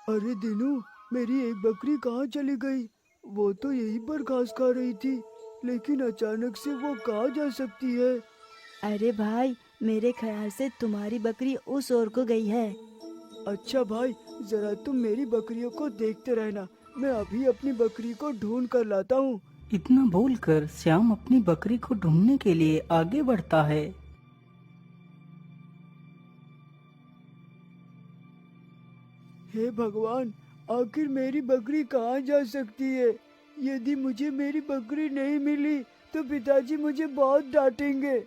अरे दिनू, मेरी एक बकरी कहाँ चली गई? वो तो यहीं पर घास खा रही थी, लेकिन अचानक से वो कहाँ जा सकती है? अरे भाई, मेरे ख्याल से तुम्हारी बकरी उस ओर को गई है। अच्छा भाई, जरा तुम मेरी बकरियों को देखते रहना। मैं अभी अपनी बकरी को ढूंढ कर लाता हूँ। इतना बोलकर श्याम अपनी बकरी को ढूंढने के लिए आगे बढ़ता है। हे भगवान, आखिर मेरी बकरी कहाँ जा सकती है? यदि मुझे मेरी बकरी नहीं मिली तो पिताजी मुझे बहुत डांटेंगे।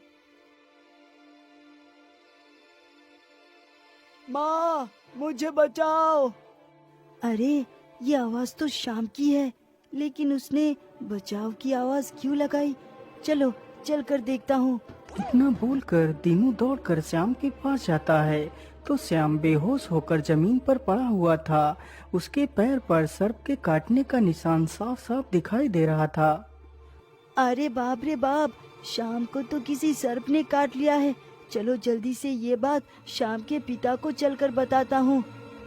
माँ, मुझे बचाओ। अरे, ये आवाज तो शाम की है, लेकिन उसने बचाव की आवाज क्यों लगाई? चलो, चल कर देखता हूँ। इतना बोलकर दीनू दौड़कर श्याम के पास जाता है तो श्याम बेहोश होकर जमीन पर पड़ा हुआ था। उसके पैर पर सर्प के काटने का निशान साफ साफ दिखाई दे रहा था। अरे बाप रे बाप, शाम को तो किसी सर्प ने काट लिया है। चलो जल्दी से ये बात शाम के पिता को चलकर बताता हूँ।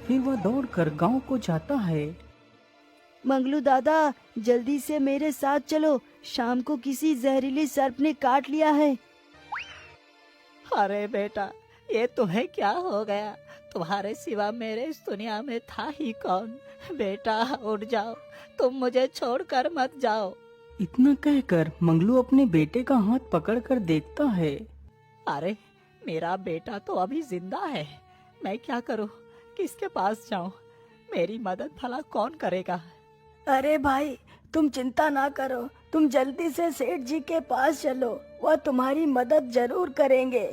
फिर वह दौड़कर गांव को जाता है। मंगलू दादा, जल्दी से मेरे साथ चलो, शाम को किसी जहरीले सर्प ने काट लिया है। अरे बेटा, ये तुम्हें क्या हो गया? तुम्हारे सिवा मेरे इस दुनिया में था ही कौन? बेटा उठ जाओ, तुम मुझे छोड़कर मत जाओ। इतना कहकर मंगलू अपने बेटे का हाथ पकड़कर देखता है। अरे, मेरा बेटा तो अभी जिंदा है। मैं क्या करूं? किसके पास जाऊं? मेरी मदद भला कौन करेगा? अरे भाई, तुम चिंता ना करो, तुम जल्दी से सेठ जी के पास चलो, वह तुम्हारी मदद जरूर करेंगे।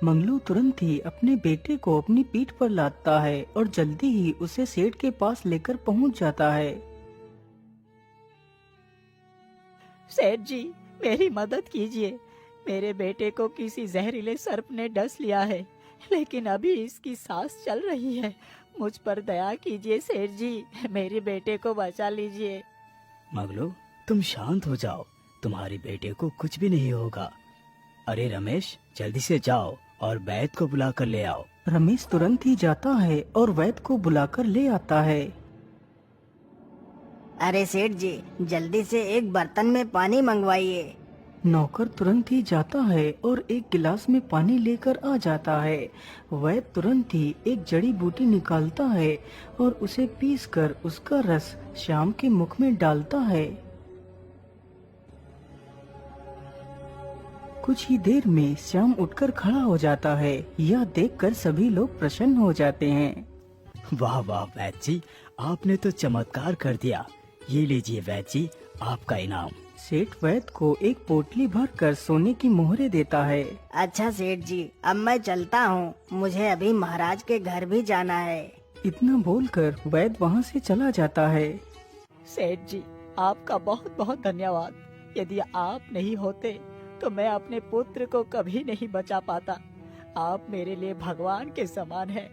मंगलू तुरंत ही अपने बेटे को अपनी पीठ पर लादता है और जल्दी ही उसे सेठ के पास लेकर पहुंच जाता है। सेठ जी, मेरी मदद कीजिए। मेरे बेटे को किसी जहरीले सर्प ने डस लिया है, लेकिन अभी इसकी सांस चल रही है। मुझ पर दया कीजिए सेठ जी, मेरे बेटे को बचा लीजिए। मगलू, तुम शांत हो जाओ, तुम्हारे बेटे को कुछ भी नहीं होगा। अरे रमेश, जल्दी से जाओ और वैद्य को बुला कर ले आओ। रमेश तुरंत ही जाता है और वैद्य को बुलाकर ले आता है। अरे सेठ जी, जल्दी से एक बर्तन में पानी मंगवाइए। नौकर तुरंत ही जाता है और एक गिलास में पानी लेकर आ जाता है। वैद्य तुरंत ही एक जड़ी बूटी निकालता है और उसे पीसकर उसका रस श्याम के मुख में डालता है। कुछ ही देर में श्याम उठकर खड़ा हो जाता है। यह देखकर सभी लोग प्रसन्न हो जाते हैं। वाह वाह वैद्य जी, आपने तो चमत्कार कर दिया। ये लीजिए वैद्य जी, आपका इनाम। सेठ वैद्य को एक पोटली भरकर सोने की मोहरें देता है। अच्छा सेठ जी, अब मैं चलता हूँ, मुझे अभी महाराज के घर भी जाना है। इतना बोलकर वैद्य वहाँ से चला जाता है। सेठ जी, आपका बहुत बहुत धन्यवाद। यदि आप नहीं होते तो मैं अपने पुत्र को कभी नहीं बचा पाता। आप मेरे लिए भगवान के समान हैं।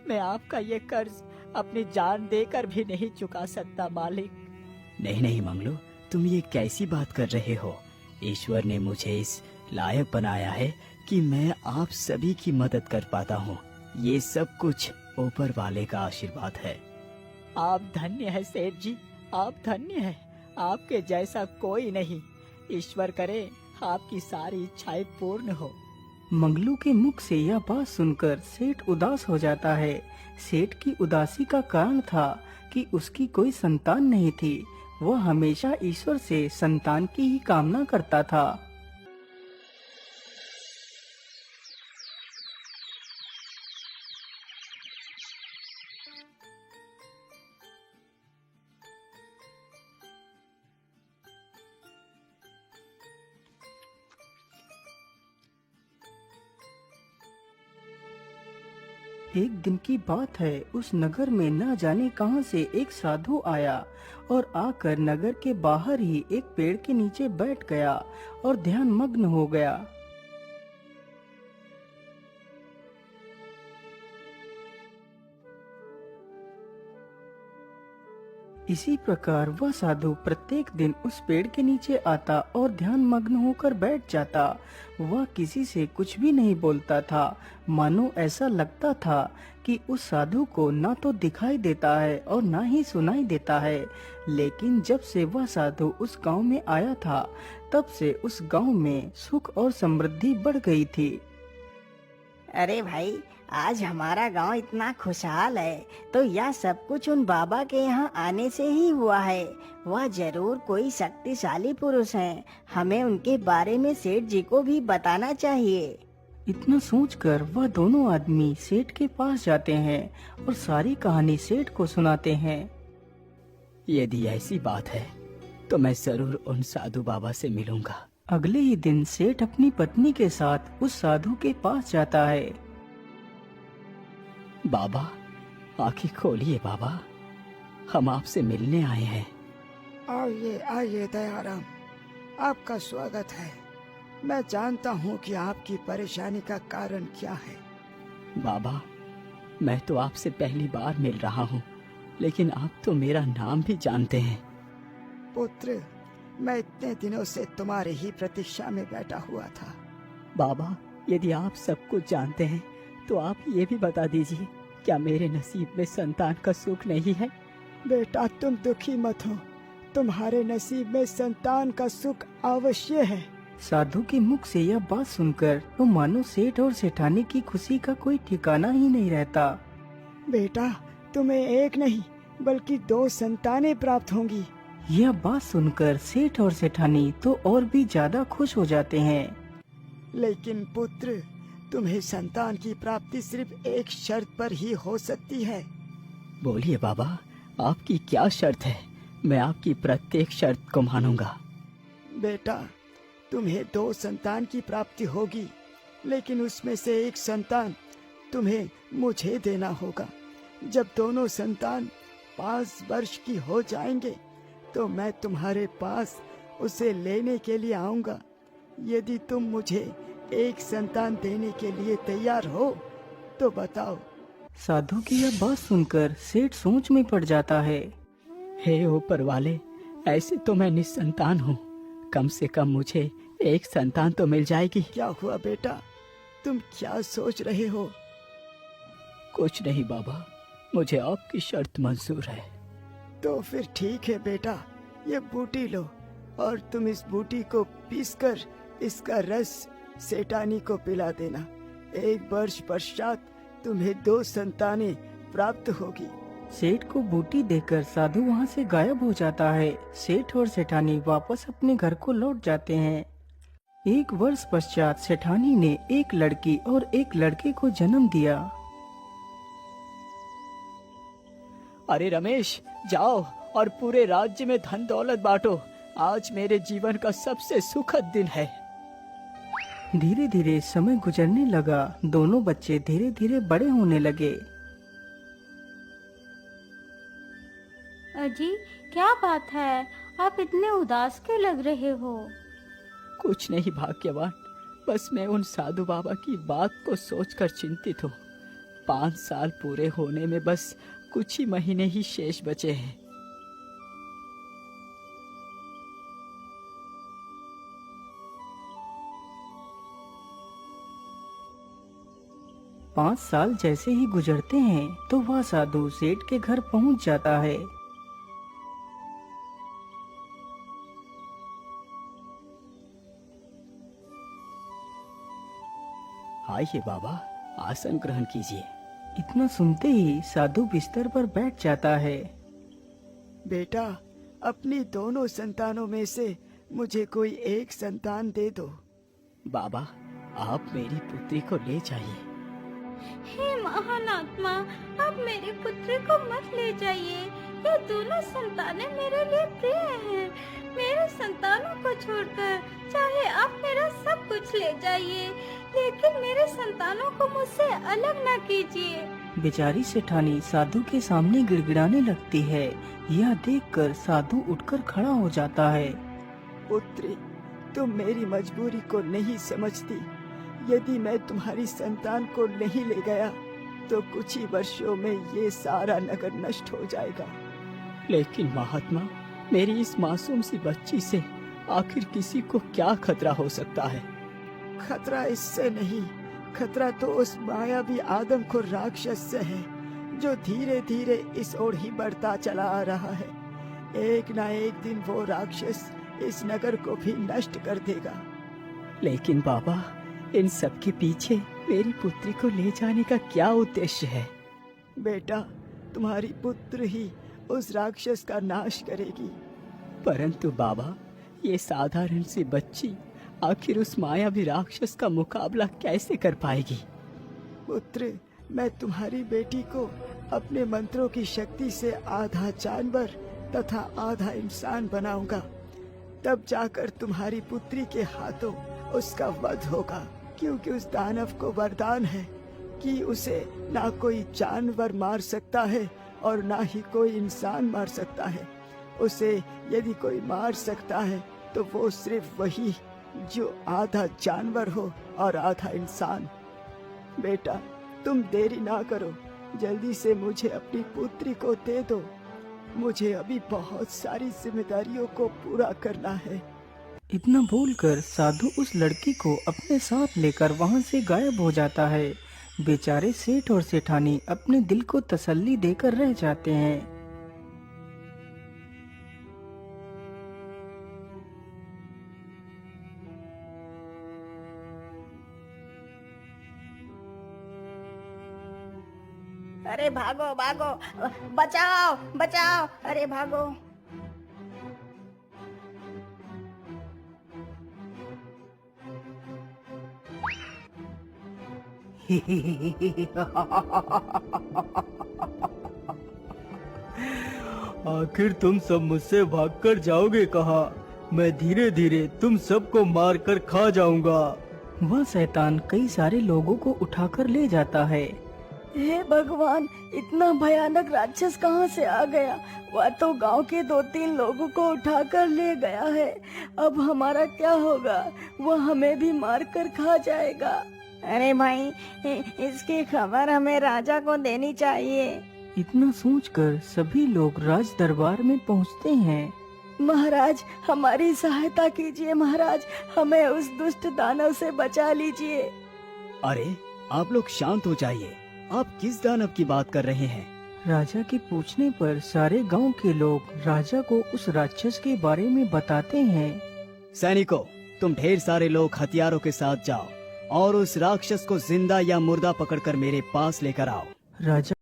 मैं आपका ये कर्ज अपनी जान देकर भी नहीं चुका सकता मालिक। नहीं नहीं मंगलू, तुम ये कैसी बात कर रहे हो? ईश्वर ने मुझे इस लायक बनाया है कि मैं आप सभी की मदद कर पाता हूँ। ये सब कुछ ऊपर वाले का आशीर्वाद है। आप धन्य है सेठ जी, आप धन्य है। आपके जैसा कोई नहीं। ईश्वर करे आपकी सारी इच्छाएं पूर्ण हो। मंगलू के मुख से यह बात सुनकर सेठ उदास हो जाता है। सेठ की उदासी का कारण था कि उसकी कोई संतान नहीं थी। वह हमेशा ईश्वर से संतान की ही कामना करता था। एक दिन की बात है, उस नगर में न जाने कहां से एक साधु आया और आकर नगर के बाहर ही एक पेड़ के नीचे बैठ गया और ध्यान मग्न हो गया। इसी प्रकार वह साधु प्रत्येक दिन उस पेड़ के नीचे आता और ध्यान मग्न होकर बैठ जाता। वह किसी से कुछ भी नहीं बोलता था, मानो ऐसा लगता था कि उस साधु को ना तो दिखाई देता है और ना ही सुनाई देता है। लेकिन जब से वह साधु उस गांव में आया था, तब से उस गांव में सुख और समृद्धि बढ़ गई थी। अरे भाई, आज हमारा गांव इतना खुशहाल है तो यह सब कुछ उन बाबा के यहाँ आने से ही हुआ है। वह जरूर कोई शक्तिशाली पुरुष हैं। हमें उनके बारे में सेठ जी को भी बताना चाहिए। इतना सोचकर वह दोनों आदमी सेठ के पास जाते हैं और सारी कहानी सेठ को सुनाते हैं। यदि ऐसी बात है तो मैं जरूर उन साधु बाबा से मिलूंगा। अगले ही दिन सेठ अपनी पत्नी के साथ उस साधु के पास जाता है। बाबा, आंखें खोलिए बाबा, हम आपसे मिलने आए हैं। आइए आइए दयाराम, आपका स्वागत है। मैं जानता हूँ कि आपकी परेशानी का कारण क्या है। बाबा, मैं तो आपसे पहली बार मिल रहा हूँ, लेकिन आप तो मेरा नाम भी जानते हैं। पुत्र, मैं इतने दिनों से तुम्हारी ही प्रतीक्षा में बैठा हुआ था। बाबा, यदि आप सब कुछ जानते हैं तो आप ये भी बता दीजिए, क्या मेरे नसीब में संतान का सुख नहीं है? बेटा, तुम दुखी मत हो, तुम्हारे नसीब में संतान का सुख अवश्य है। साधु के मुख से यह बात सुनकर तो मानो सेठ और सेठानी की खुशी का कोई ठिकाना ही नहीं रहता। बेटा, तुम्हें एक नहीं बल्कि 2 संतानें प्राप्त होंगी। यह बात सुनकर सेठ और सेठानी तो और भी ज्यादा खुश हो जाते हैं। लेकिन पुत्र, तुम्हें संतान की प्राप्ति सिर्फ एक शर्त पर ही हो सकती है। बोलिए बाबा, आपकी क्या शर्त है? मैं आपकी प्रत्येक शर्त को मानूंगा। बेटा, तुम्हें 2 संतान की प्राप्ति होगी, लेकिन उसमें से एक संतान तुम्हें मुझे देना होगा। जब दोनों संतान 5 वर्ष की हो जाएंगे तो मैं तुम्हारे पास उसे लेने के लिए आऊंगा। यदि तुम मुझे एक संतान देने के लिए तैयार हो तो बताओ। साधु की यह बात सुनकर सेठ सोच में पड़ जाता है। हे ऊपर वाले, ऐसे तो मैं निसंतान हूँ, कम से कम मुझे एक संतान तो मिल जाएगी। क्या हुआ बेटा, तुम क्या सोच रहे हो? कुछ नहीं बाबा, मुझे आपकी शर्त मंजूर है। तो फिर ठीक है बेटा, ये बूटी लो और तुम इस बूटी को पीसकर इसका रस सेठानी को पिला देना। 1 वर्ष पश्चात तुम्हें 2 संतानें प्राप्त होगी। सेठ को बूटी देकर साधु वहाँ से गायब हो जाता है। सेठ और सेठानी वापस अपने घर को लौट जाते हैं। 1 वर्ष पश्चात सेठानी ने एक लड़की और एक लड़के को जन्म दिया। अरे रमेश, जाओ और पूरे राज्य में धन दौलत बांटो। आज मेरे जीवन का सबसे सुखद दिन है। धीरे धीरे समय गुजरने लगा। दोनों बच्चे धीरे धीरे बड़े होने लगे। अजी, क्या बात है? आप इतने उदास क्यों लग रहे हो? कुछ नहीं भाग्यवान, बस मैं उन साधु बाबा की बात को सोचकर चिंतित हूँ। 5 साल पूरे होने में बस कुछ ही महीने ही शेष बचे हैं। 5 साल जैसे ही गुजरते हैं तो वह साधु सेठ के घर पहुंच जाता है। आइए बाबा, आसन ग्रहण कीजिए। इतना सुनते ही साधु बिस्तर पर बैठ जाता है। बेटा, अपनी दोनों संतानों में से मुझे कोई एक संतान दे दो। बाबा, आप मेरी पुत्री को ले जाइए। हे महान आत्मा, आप मेरे पुत्र को मत ले जाइए। ये दोनों संतानें मेरे लिए प्रिय हैं। मेरे संतानों को छोड़कर चाहे आप मेरा सब कुछ ले जाइए, लेकिन मेरे संतानों को मुझसे अलग न कीजिए। बेचारी सेठानी साधु के सामने गिड़गिड़ाने लगती है। यह देखकर साधु उठकर खड़ा हो जाता है। पुत्री, तुम मेरी मजबूरी को नहीं समझती। यदि मैं तुम्हारी संतान को नहीं ले गया तो कुछ ही वर्षों में ये सारा नगर नष्ट हो जाएगा। लेकिन महात्मा, मेरी इस मासूम सी बच्ची से आखिर किसी को क्या खतरा हो सकता है? खतरा इससे नहीं, खतरा तो उस मायावी आदमखोर राक्षस से है जो धीरे धीरे इस ओर ही बढ़ता चला आ रहा है। एक ना एक दिन वो राक्षस इस नगर को भी नष्ट कर देगा। लेकिन बाबा, इन सब के पीछे मेरी पुत्री को ले जाने का क्या उद्देश्य है? बेटा, तुम्हारी पुत्र ही उस राक्षस का नाश करेगी। परंतु बाबा, ये साधारण सी बच्ची आखिर उस मायावी राक्षस का मुकाबला कैसे कर पाएगी? पुत्र, मैं तुम्हारी बेटी को अपने मंत्रों की शक्ति से आधा जानवर तथा आधा इंसान बनाऊंगा। तब जाकर तुम्हारी पुत्री के हाथों उसका वध होगा, क्योंकि उस दानव को वरदान है कि उसे ना कोई जानवर मार सकता है और ना ही कोई इंसान मार सकता है। उसे यदि कोई मार सकता है तो वो सिर्फ वही जो आधा जानवर हो और आधा इंसान। बेटा, तुम देरी ना करो, जल्दी से मुझे अपनी पुत्री को दे दो। मुझे अभी बहुत सारी जिम्मेदारियों को पूरा करना है। इतना बोलकर साधु उस लड़की को अपने साथ लेकर वहां से गायब हो जाता है। बेचारे सेठ और सेठानी अपने दिल को तसल्ली देकर रह जाते हैं। अरे भागो भागो, बचाओ बचाओ, अरे भागो। आखिर तुम सब मुझसे भागकर जाओगे कहाँ? मैं धीरे धीरे तुम सबको मार कर खा जाऊंगा। वह शैतान कई सारे लोगों को उठाकर ले जाता है। हे भगवान, इतना भयानक राक्षस कहाँ से आ गया? वह तो गांव के 2-3 लोगों को उठाकर ले गया है। अब हमारा क्या होगा? वह हमें भी मार कर खा जाएगा। अरे भाई, इसकी खबर हमें राजा को देनी चाहिए। इतना सोचकर सभी लोग राज दरबार में पहुंचते हैं। महाराज, हमारी सहायता कीजिए महाराज, हमें उस दुष्ट दानव से बचा लीजिए। अरे, आप लोग शांत हो जाइए। आप किस दानव की बात कर रहे हैं? राजा के पूछने पर सारे गांव के लोग राजा को उस राक्षस के बारे में बताते हैं। सैनिकों, तुम ढेर सारे लोग हथियारों के साथ जाओ और उस राक्षस को जिंदा या मुर्दा पकड़कर मेरे पास लेकर आओ। राजा